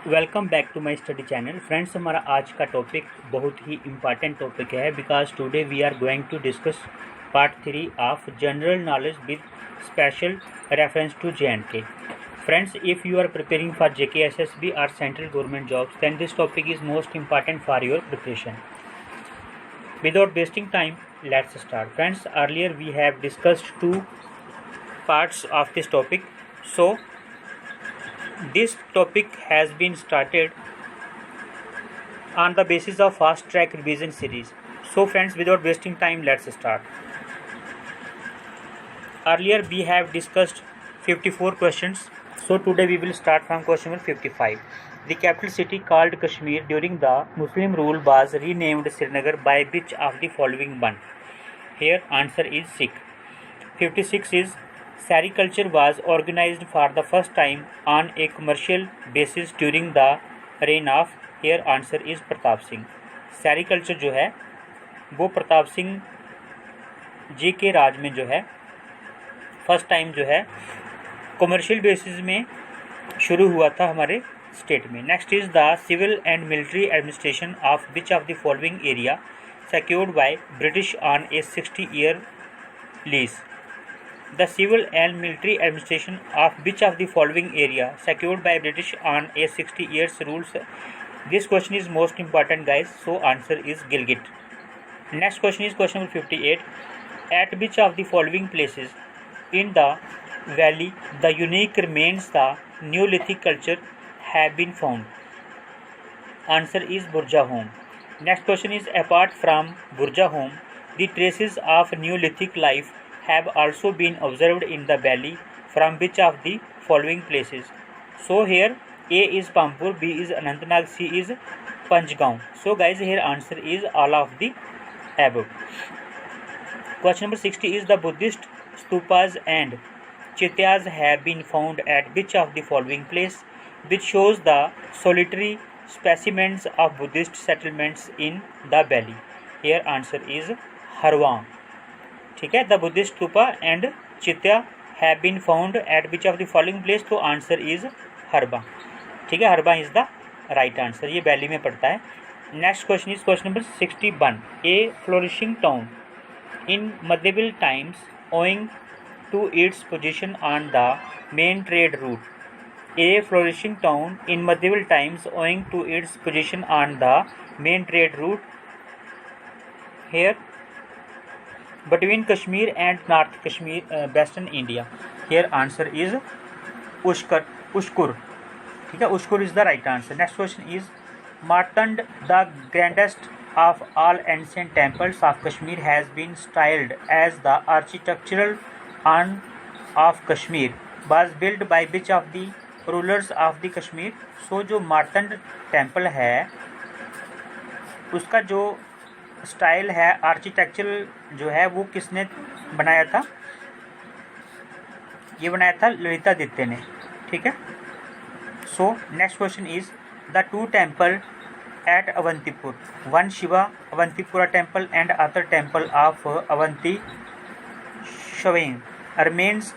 Welcome back to my study channel. Friends, हमारा आज का टॉपिक बहुत ही इम्पॉर्टेंट टॉपिक है because today we are going to discuss part 3 of general knowledge with special reference to JNK। Friends, if you are preparing for JK SSB or central government jobs, then this topic is most important for your preparation. Without wasting time, let's start. Friends, earlier we have discussed two parts of this topic. So this topic has been started on the basis of fast track revision series. So friends, without wasting time, let's start. Earlier we have discussed 54 questions. So today we will start from question number 55. The capital city called Kashmir during the Muslim rule was renamed Srinagar by which of the following one? Here answer is Sikh. 56 is sericulture was organized for the first time on a commercial basis during the reign of. Here answer is Pratap Singh. Sericulture जो है वो प्रताप सिंह जी के राज में जो है first time जो है commercial basis में शुरू हुआ था हमारे स्टेट में. Next is the civil and military administration of which of the following area secured by British on a 60-year lease. The civil and military administration of which of the following area secured by British on a 60 years rules? This question is most important, guys. So answer is Gilgit. Next question is question number 58. At which of the following places in the valley the unique remains the Neolithic culture have been found? Answer is Burjahom. Next question is apart from Burjahom, the traces of Neolithic life have also been observed in the valley from which of the following places? So here A is Pampur, B is Anantnag, C is Panchgaon. So guys, here answer is all of the above. Question number 60 is the Buddhist stupas and chaityas have been found at which of the following place, which shows the solitary specimens of Buddhist settlements in the valley? Here answer is Harwang. ठीक है, the Buddhist stupa and chaitya have been found at which of the following place? तो answer is हरबा. ठीक है, हरबा is the right answer. ये valley में पड़ता है. Next question is question number 61. A flourishing town in medieval times owing to its position on the main trade route. A flourishing town in medieval times owing to its position on the main trade route. Here between Kashmir and North Kashmir, Western India. Here answer is Ushkur. ठीक है, Ushkur is the right answer. Next question is Martand, the grandest of all ancient temples of Kashmir, has been styled as the architectural on of Kashmir. Was built by which of the rulers of the Kashmir? So जो Martand temple है उसका जो style है architectural जो है वो किसने बनाया था? ये बनाया था ललितादित्य ने. ठीक है. So next question is the two temple at Avantipur, one Shiva Avantipura temple and other temple of Avanti शवेंग remains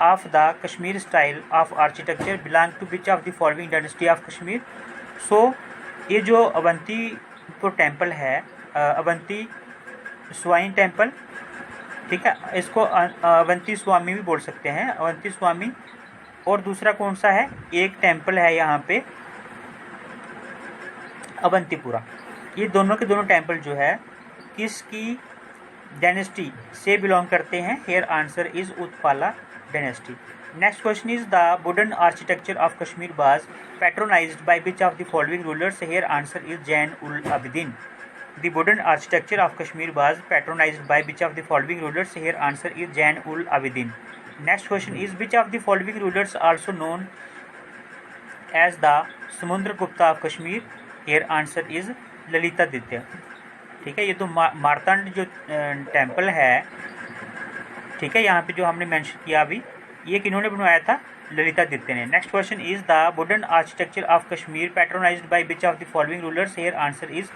of the Kashmir style of architecture belong to which of the following dynasty of Kashmir? So ये जो Avantipur temple है Avanti swine temple, ठीक है, इसको अवंती स्वामी भी बोल सकते हैं, अवंती स्वामी. और दूसरा कौन सा है? एक टेम्पल है यहाँ पे अवंतीपुरा. ये दोनों के दोनों टेम्पल जो है किसकी डायनेस्टी से बिलोंग करते हैं? Hair answer is Utpala dynasty. Next question is the wooden architecture of Kashmir was patronized by which of the following rulers? Here answer is Jain ul Abidin. The wooden architecture of Kashmir was patronized by which of the following rulers? Here answer is Jain ul Abidin. Next question is which of the following rulers also known as the Samundragupta of Kashmir? Here answer is Lalitaditya. ठीक है, ये तो मार्तंड जो temple है, ठीक है, यहाँ पे जो हमने मेंशन किया अभी, ये किन्होंने बनवाया था? ललितादित्य ने. Next question is the wooden architecture of Kashmir patronized by which of the following rulers? Here answer is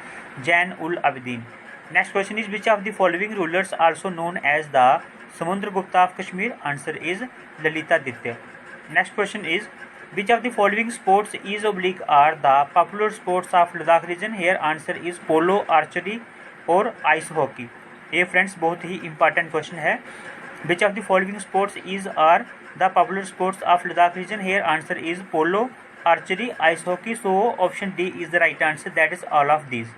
Zain ul Abidin. Next question is which of the following rulers also known as the Samudragupta of Kashmir? Answer is Lalitaditya. Next question is Which of the following sports is oblique are the popular sports of Ladakh region? Here answer is polo, archery और ice hockey. ये friends बहुत ही important question है. Which of the following sports is are the popular sports of Ladakh region? Here answer is polo, archery, ice hockey. So option D is the right answer. That is all of these.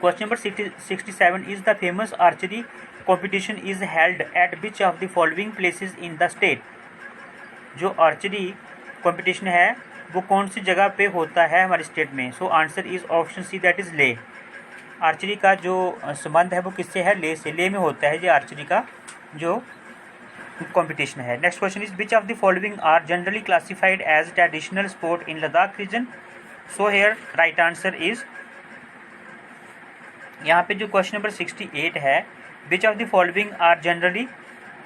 Question number 67 is the famous archery competition is held at which of the following places in the state? जो archery competition है वो कौन सी जगह पे होता है हमारे state में? So answer is option C, that is Leh. Archery का जो संबंध है वो किससे है? ले से. ले में होता है ये आर्चरी का जो कंपटीशन है. Next question is which of the following are generally classified as traditional sport in Ladakh region? So here right answer is, यहाँ पे जो क्वेश्चन नंबर 68 है, which of the following are generally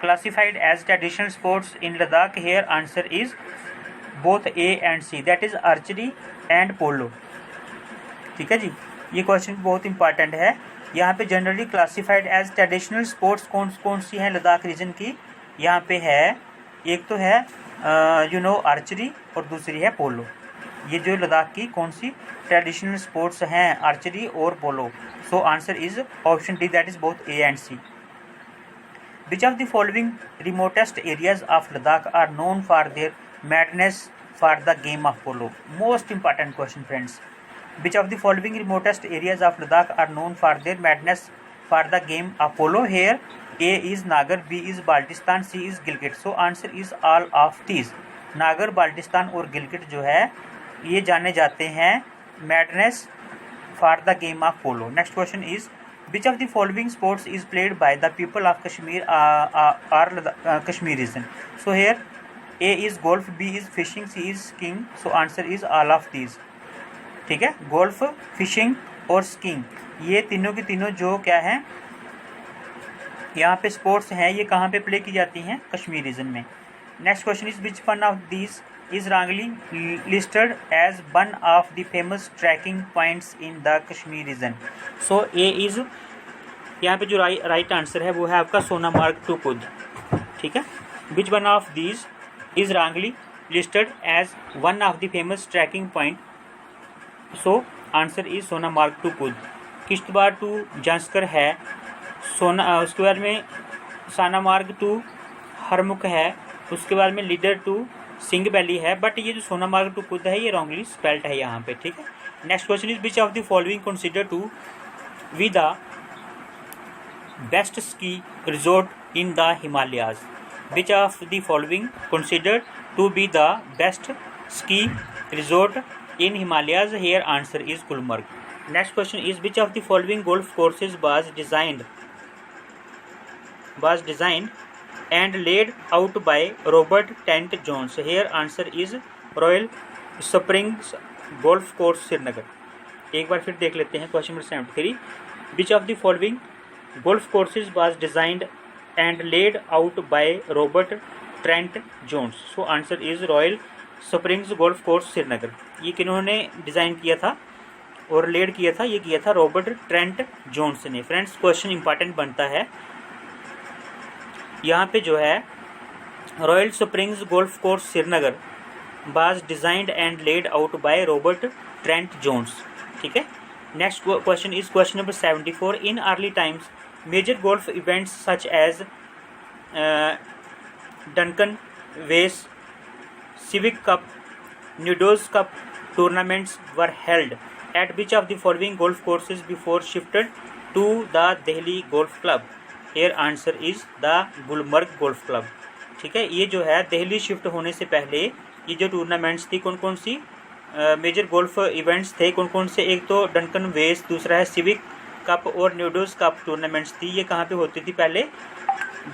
classified as traditional sports in Ladakh? Here answer is both A and C, that is archery and polo. ठीक है जी, ये question बहुत important है. यहाँ पे generally classified as traditional sports कौन कौन सी हैं लद्दाख रीजन की? यहाँ पे है, एक तो है आर्चरी और दूसरी है पोलो. ये जो लद्दाख की कौन सी ट्रेडिशनल स्पोर्ट्स हैं, आर्चरी और polo. So answer is option D, that is both A and C. Which of the following remotest areas of Ladakh are known for their madness for the game of polo? Most important question, friends. Which of the following remotest areas of Ladakh are known for their madness for the game of polo? Here A is Nagar, B is Baltistan, C is Gilgit. So answer is all of these. नागर, बाल्टिस्तान और गिलगिट जो है ये जाने जाते हैं madness for the game of polo. Next question is which of the following sports is played by the people of Kashmir or Kashmir region? So here A is golf, B is fishing, C is skiing. So answer is all of these. ठीक है, golf, fishing और skiing, ये तीनों की तीनों जो क्या है यहाँ पे स्पोर्ट्स हैं, ये कहाँ पे प्ले की जाती हैं? कश्मीर रीजन में. Next question is which one of these is wrongly listed as one of the famous trekking points in the Kashmir region? So A is, यहाँ पे जो राइट आंसर है वो है आपका सोनामार्ग टू कुद. ठीक है, which one of these is wrongly listed as one of the famous trekking point? So answer is Sonamarg to Kud. Kishtwar to Zanskar है, उसके बाद में सोनामार्ग टू हरमुख है, उसके बाद में लीडर टू सिंह वैली है. बट ये जो सोनामार्ग टू कुद है ये रॉन्गली स्पेल्ड है यहाँ पे. ठीक है, next question is which of the following consider to be the best ski resort in the Himalayas? Which of the following consider to be the best ski resort in Himalayas? Here answer is Gulmarg. Next question is which of the following golf courses was designed and laid out by Robert Trent Jones? Here answer is Royal Springs Golf Course Srinagar. एक बार फिर देख लेते हैं question number 73. Which of the following golf courses was designed and laid out by Robert Trent Jones? So answer is Royal Springs Golf Course Srinagar. ये किन्होंने design किया था और lead किया था? ये किया था रॉबर्ट ट्रेंट जोन्स ने. फ्रेंड्स क्वेश्चन इंपॉर्टेंट बनता है यहाँ पे जो है Royal Springs Golf Course Srinagar was designed and laid out by Robert Trent Jones. ठीक है, next question is question number 74. In early times major golf events such as Duncan Wes, civic cup, Newdose cup tournaments were held at which of the following golf courses before shifted to the Delhi Golf club? Hair answer is the Gulmarg golf club. ठीक है, ये जो है Delhi shift होने से पहले ये जो टूर्नामेंट्स थी कौन कौन सी मेजर गोल्फ इवेंट्स थे कौन कौन से? एक तो डंकन वेस, दूसरा है सिविक कप और न्यूडोज कप टूर्नामेंट्स थी. ये कहाँ पे होती थी पहले?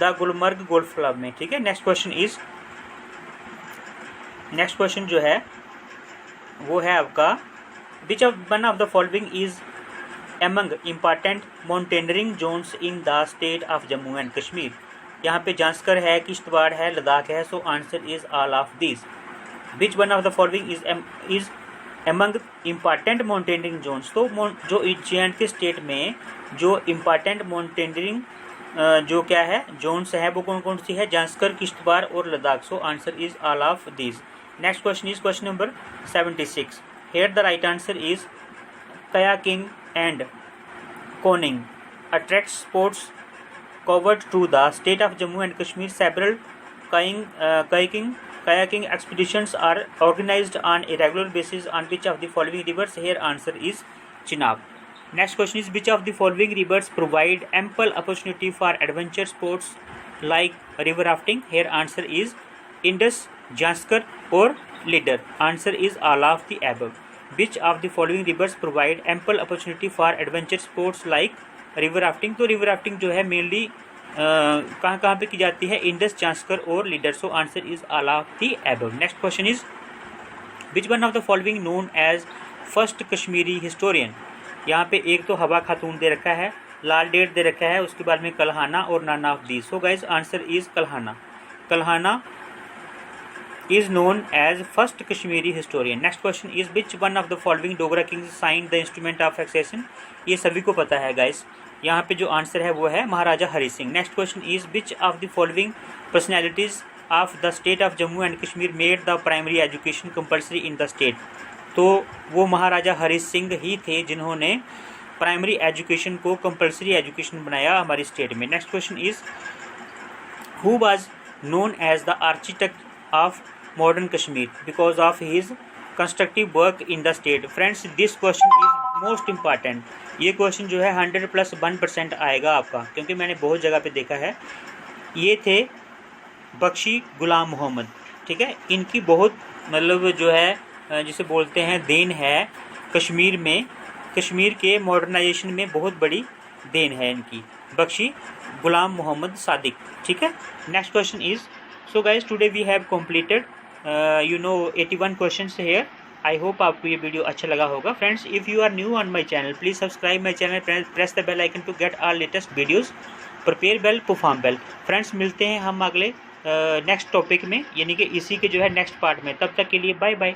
द गुलमर्ग गोल्फ क्लब में. ठीक है, नेक्स्ट क्वेश्चन जो है वो है आपका which of one of the following is among important mountaineering zones in the state of Jammu and Kashmir? यहाँ पे जांस्कर है, किश्तवाड़ है, लद्दाख है. सो answer is all of this. Which one of the following is among important mountaineering zones? तो जो J&K state में जो important mountaineering जो क्या है जोन्स है वो कौन कौन सी है? जांस्कर, किश्तवाड़ और लद्दाख. सो answer is all of this. Next question is question number 76. Here the right answer is kayaking and canoeing attracts sports covered to the state of Jammu and Kashmir. Several kayaking expeditions are organized on a regular basis on which of the following rivers? Here answer is Chenab. Next question is which of the following rivers provide ample opportunity for adventure sports like river rafting? Here answer is Indus, Janskar or Leader. Answer is all of the above. Which of the following rivers provide ample opportunity for adventure sports like river rafting? तो river rafting जो है mainly कहाँ पे की जाती है? इंडस, जांस्कर और Lidder. So answer is all of the above. Next question is which one of the following known as first Kashmiri historian? यहाँ पे एक तो हवा खातून दे रखा है, लाल डेट दे रखा है, उसके बाद में कल्हाना और none of these. So guys answer is Kalhana. Kalhana is known as first Kashmiri historian. Next question is which one of the following Dogra kings signed the instrument of accession? ये सभी को पता है guys. यहाँ पे जो आंसर है वो है Maharaja Hari Singh. Next question is which of the following personalities of the state of Jammu and Kashmir made the primary education compulsory in the state? तो वो महाराजा हरि सिंह ही थे जिन्होंने प्राइमरी एजुकेशन को कंपल्सरी एजुकेशन बनाया हमारी स्टेट में. Next question is who was known as the architect of modern Kashmir because of his constructive work in the state? Friends, this question is most important. ये question जो है 100+1% आएगा आपका, क्योंकि मैंने बहुत जगह पे देखा है. ये थे बख्शी गुलाम मोहम्मद. ठीक है, इनकी बहुत मतलब जो है जिसे बोलते हैं देन है कश्मीर में, कश्मीर के मॉडर्नाइजेशन में बहुत बड़ी देन है इनकी, बख्शी गुलाम मोहम्मद सादिक. ठीक है. Next question is So guys, today we have completed 81 questions here. I hope आपको ये वीडियो अच्छा लगा होगा. Friends, if you are new on my channel, please subscribe my channel, press the bell icon to get all latest videos. Prepare bell, perform bell. Friends, मिलते हैं हम अगले next topic में, यानी कि इसी के जो है नेक्स्ट पार्ट में. तब तक के लिए बाय बाय.